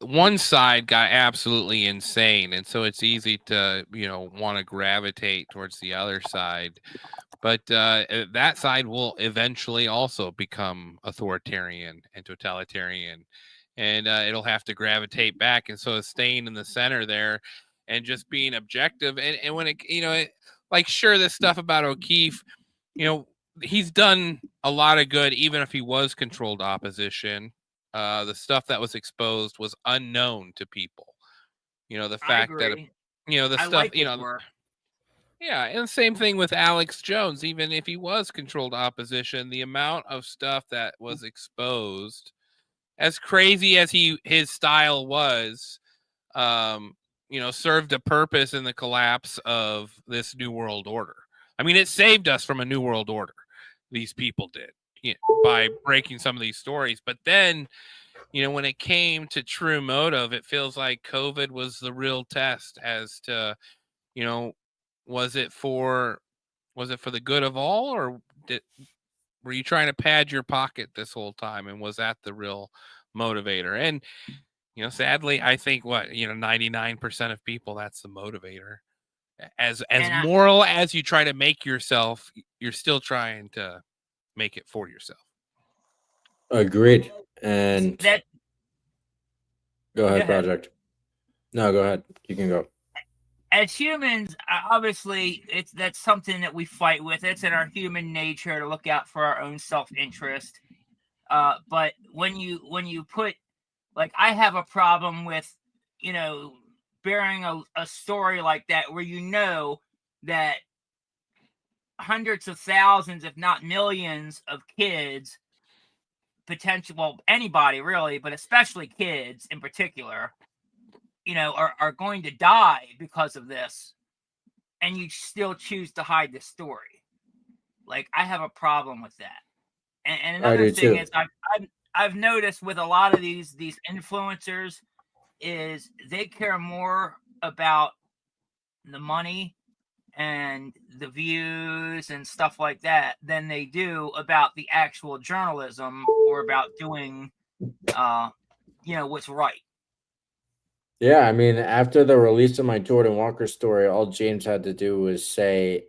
one side got absolutely insane, and so it's easy to want to gravitate towards the other side. But that side will eventually also become authoritarian and totalitarian, and it'll have to gravitate back. And so staying in the center there and just being objective. And when like, sure, this stuff about O'Keefe, he's done a lot of good, even if he was controlled opposition. The stuff that was exposed was unknown to people. The I fact that, agree. the I stuff, like his work. yeah, and the same thing with Alex Jones. Even if he was controlled opposition, the amount of stuff that was exposed, as crazy as his style was, served a purpose in the collapse of this new world order. I mean, it saved us from a new world order. These people did, by breaking some of these stories. But then, when it came to true motive, it feels like COVID was the real test as to, you know, was it for the good of all, or were you trying to pad your pocket this whole time, and was that the real motivator? And sadly, I think 99% of people, that's the motivator. As And moral as you try to make yourself, you're still trying to make it for yourself. Agreed. And that go go ahead, ahead. Project. No, go ahead. You can go. As humans, obviously, that's something that we fight with. It's in our human nature to look out for our own self-interest. But when you put, like, I have a problem with, bearing a story like that where that hundreds of thousands, if not millions, of kids, well, anybody really, but especially kids in particular, are going to die because of this, and you still choose to hide the story. Like, I have a problem with that. And I another do thing too. is, I've noticed with a lot of these influencers is they care more about the money and the views and stuff like that than they do about the actual journalism or about doing what's right. Yeah, I mean, after the release of my Jordan Walker story, all James had to do was say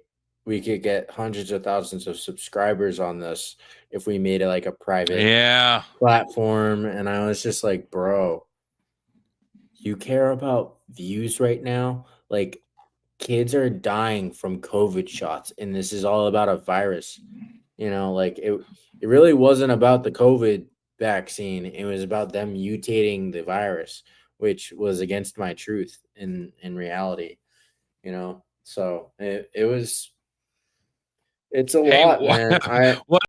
we could get hundreds of thousands of subscribers on this if we made it like a private Yeah. platform. And I was just like, bro, you care about views right now? Like, kids are dying from COVID shots, and this is all about a virus. Like it really wasn't about the COVID vaccine. It was about them mutating the virus, which was against my truth in reality. So it's a Hey, lot, man. I what